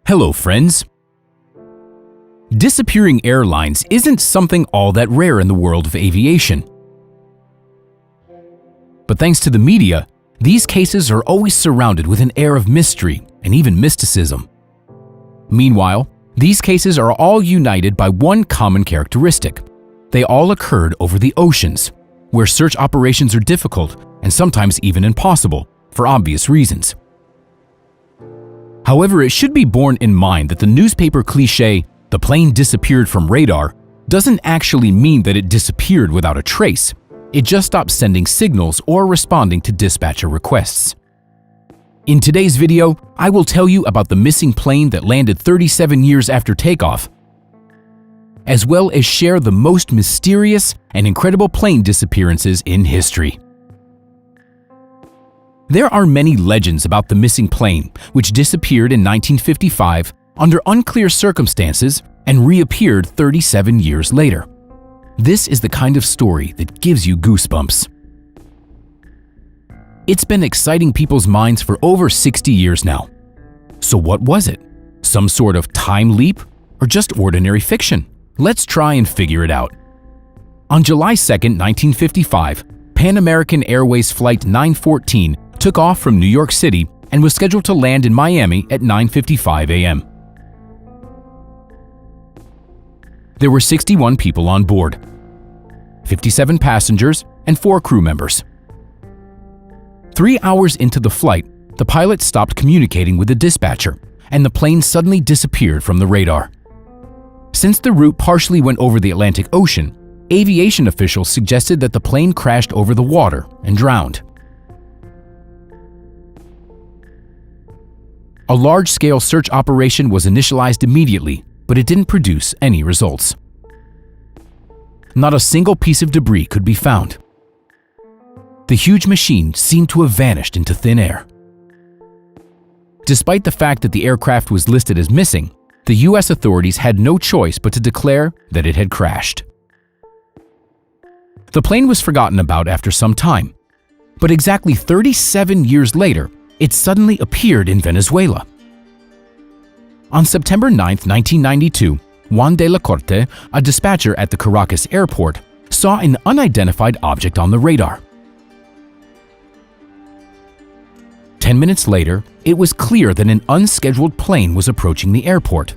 Hello, friends. Disappearing airlines isn't something all that rare in the world of aviation. But thanks to the media, these cases are always surrounded with an air of mystery and even mysticism. Meanwhile, these cases are all united by one common characteristic. They all occurred over the oceans, where search operations are difficult and sometimes even impossible, for obvious reasons. However, it should be borne in mind that the newspaper cliche, "the plane disappeared from radar," doesn't actually mean that it disappeared without a trace. It just stopped sending signals or responding to dispatcher requests. In today's video, I will tell you about the missing plane that landed 37 years after takeoff, as well as share the most mysterious and incredible plane disappearances in history. There are many legends about the missing plane, which disappeared in 1955 under unclear circumstances and reappeared 37 years later. This is the kind of story that gives you goosebumps. It's been exciting people's minds for over 60 years now. So what was it? Some sort of time leap or just ordinary fiction? Let's try and figure it out. On July 2, 1955, Pan American Airways Flight 914 took off from New York City and was scheduled to land in Miami at 9:55 a.m. There were 61 people on board, 57 passengers and 4 crew members. 3 hours into the flight, the pilot stopped communicating with the dispatcher, and the plane suddenly disappeared from the radar. Since the route partially went over the Atlantic Ocean, aviation officials suggested that the plane crashed over the water and drowned. A large-scale search operation was initialized immediately, but it didn't produce any results. Not a single piece of debris could be found. The huge machine seemed to have vanished into thin air. Despite the fact that the aircraft was listed as missing, the U.S. authorities had no choice but to declare that it had crashed. The plane was forgotten about after some time, but exactly 37 years later, it suddenly appeared in Venezuela. On September 9, 1992, Juan de la Corte, a dispatcher at the Caracas airport, saw an unidentified object on the radar. 10 minutes later, it was clear that an unscheduled plane was approaching the airport.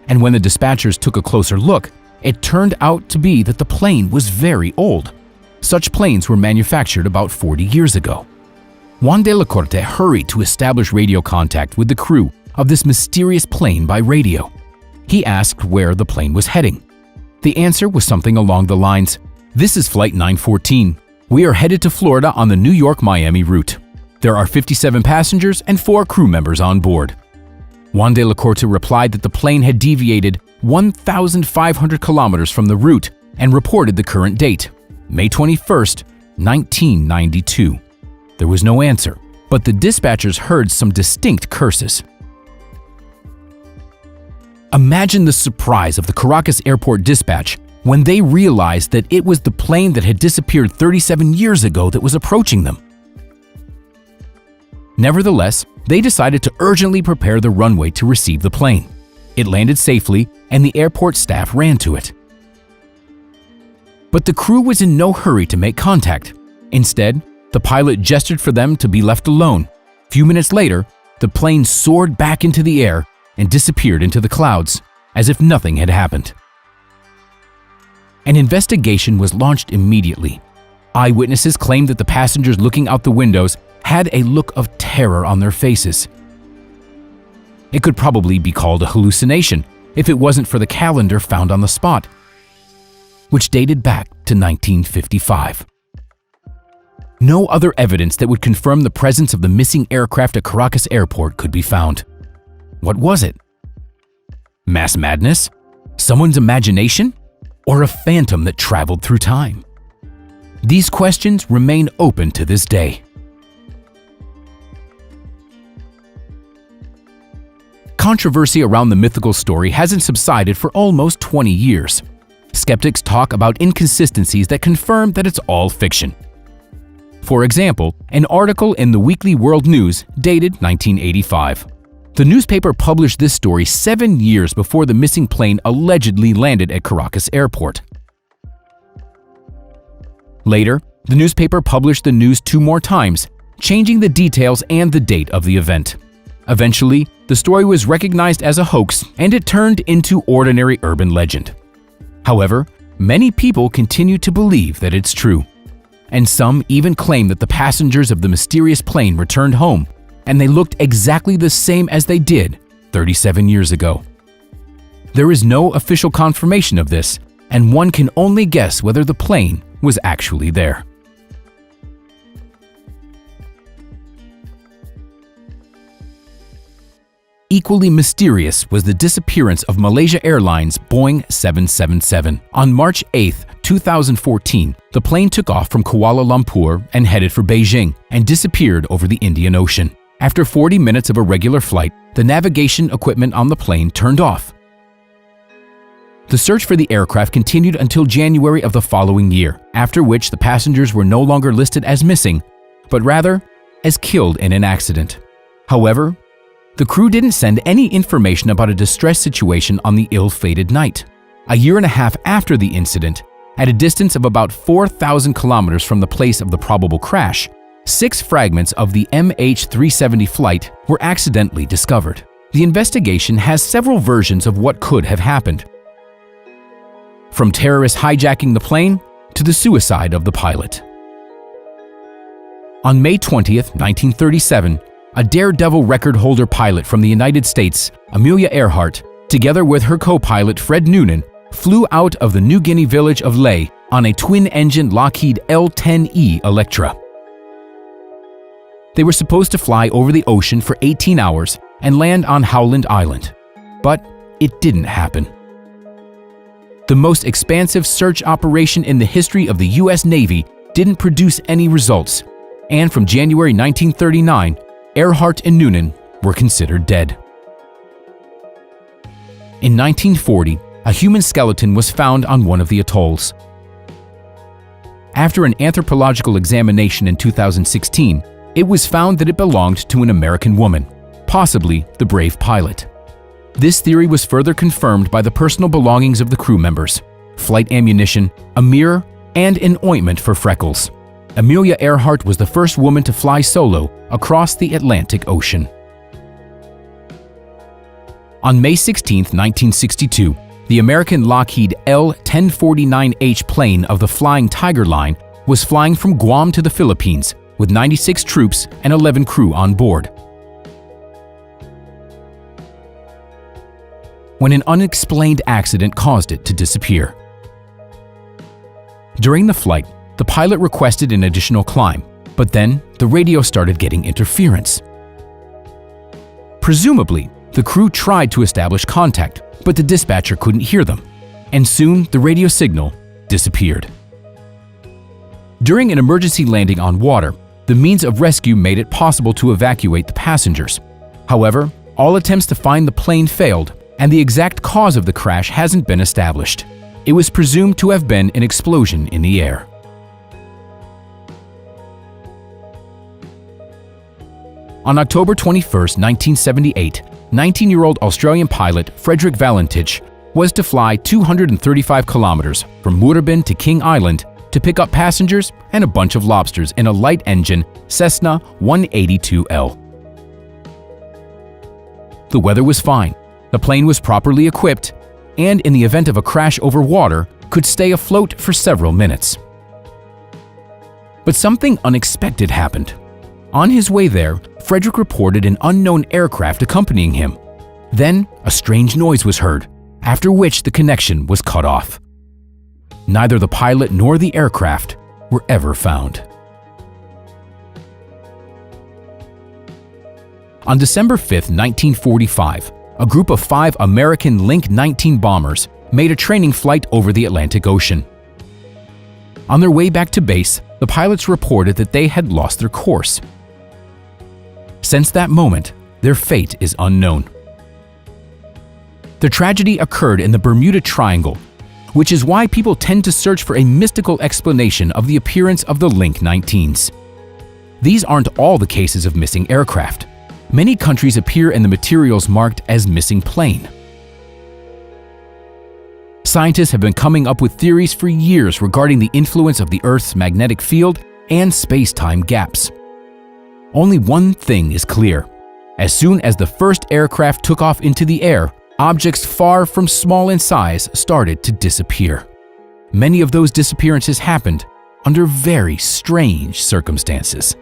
And when the dispatchers took a closer look, it turned out to be that the plane was very old. Such planes were manufactured about 40 years ago. Juan de la Corte hurried to establish radio contact with the crew of this mysterious plane by radio. He asked where the plane was heading. The answer was something along the lines, "This is Flight 914. We are headed to Florida on the New York-Miami route. There are 57 passengers and 4 crew members on board." Juan de la Corte replied that the plane had deviated 1,500 kilometers from the route and reported the current date, May 21, 1992. There was no answer, but the dispatchers heard some distinct curses. Imagine the surprise of the Caracas airport dispatch when they realized that it was the plane that had disappeared 37 years ago that was approaching them. Nevertheless, they decided to urgently prepare the runway to receive the plane. It landed safely, and the airport staff ran to it. But the crew was in no hurry to make contact. Instead, the pilot gestured for them to be left alone. A few minutes later, the plane soared back into the air and disappeared into the clouds, as if nothing had happened. An investigation was launched immediately. Eyewitnesses claimed that the passengers looking out the windows had a look of terror on their faces. It could probably be called a hallucination if it wasn't for the calendar found on the spot, which dated back to 1955. No other evidence that would confirm the presence of the missing aircraft at Caracas airport could be found. What was it? Mass madness? Someone's imagination? Or a phantom that traveled through time? These questions remain open to this day. Controversy around the mythical story hasn't subsided for almost 20 years. Skeptics talk about inconsistencies that confirm that it's all fiction. For example, an article in the Weekly World News dated 1985. The newspaper published this story 7 years before the missing plane allegedly landed at Caracas Airport. Later, the newspaper published the news 2 more times, changing the details and the date of the event. Eventually, the story was recognized as a hoax and it turned into ordinary urban legend. However, many people continue to believe that it's true. And some even claim that the passengers of the mysterious plane returned home and they looked exactly the same as they did 37 years ago. There is no official confirmation of this, and one can only guess whether the plane was actually there. Equally mysterious was the disappearance of Malaysia Airlines Boeing 777. On March 8, 2014, the plane took off from Kuala Lumpur and headed for Beijing and disappeared over the Indian Ocean. After 40 minutes of a regular flight, the navigation equipment on the plane turned off. The search for the aircraft continued until January of the following year, after which the passengers were no longer listed as missing, but rather as killed in an accident. However, the crew didn't send any information about a distress situation on the ill-fated night. A year and a half after the incident, at a distance of about 4,000 kilometers from the place of the probable crash, 6 fragments of the MH370 flight were accidentally discovered. The investigation has several versions of what could have happened, from terrorists hijacking the plane to the suicide of the pilot. On May 20th, 1937, a daredevil record-holder pilot from the United States, Amelia Earhart, together with her co-pilot Fred Noonan, flew out of the New Guinea village of Lae on a twin-engine Lockheed L-10E Electra. They were supposed to fly over the ocean for 18 hours and land on Howland Island, but it didn't happen. The most expansive search operation in the history of the U.S. Navy didn't produce any results, and from January 1939, Earhart and Noonan were considered dead. In 1940, a human skeleton was found on one of the atolls. After an anthropological examination in 2016, it was found that it belonged to an American woman, possibly the brave pilot. This theory was further confirmed by the personal belongings of the crew members: flight ammunition, a mirror, and an ointment for freckles. Amelia Earhart was the first woman to fly solo across the Atlantic Ocean. On May 16, 1962, the American Lockheed L-1049H plane of the Flying Tiger Line was flying from Guam to the Philippines with 96 troops and 11 crew on board, when an unexplained accident caused it to disappear. During the flight, the pilot requested an additional climb, but then the radio started getting interference. Presumably, the crew tried to establish contact, but the dispatcher couldn't hear them, and soon the radio signal disappeared. During an emergency landing on water, the means of rescue made it possible to evacuate the passengers. However, all attempts to find the plane failed, and the exact cause of the crash hasn't been established. It was presumed to have been an explosion in the air. On October 21, 1978, 19-year-old Australian pilot Frederick Valentich was to fly 235 kilometers from Moorabbin to King Island to pick up passengers and a bunch of lobsters in a light-engine Cessna 182L. The weather was fine, the plane was properly equipped, and in the event of a crash over water, could stay afloat for several minutes. But something unexpected happened. On his way there, Frederick reported an unknown aircraft accompanying him. Then, a strange noise was heard, after which the connection was cut off. Neither the pilot nor the aircraft were ever found. On December 5, 1945, a group of 5 American Link 19 bombers made a training flight over the Atlantic Ocean. On their way back to base, the pilots reported that they had lost their course. Since that moment, their fate is unknown. The tragedy occurred in the Bermuda Triangle, which is why people tend to search for a mystical explanation of the appearance of the Link 19s. These aren't all the cases of missing aircraft. Many countries appear in the materials marked as missing plane. Scientists have been coming up with theories for years regarding the influence of the Earth's magnetic field and space-time gaps. Only one thing is clear. As soon as the first aircraft took off into the air, objects far from small in size started to disappear. Many of those disappearances happened under very strange circumstances.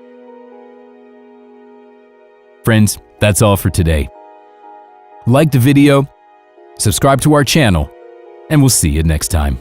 Friends, that's all for today. Like the video, subscribe to our channel, and we'll see you next time.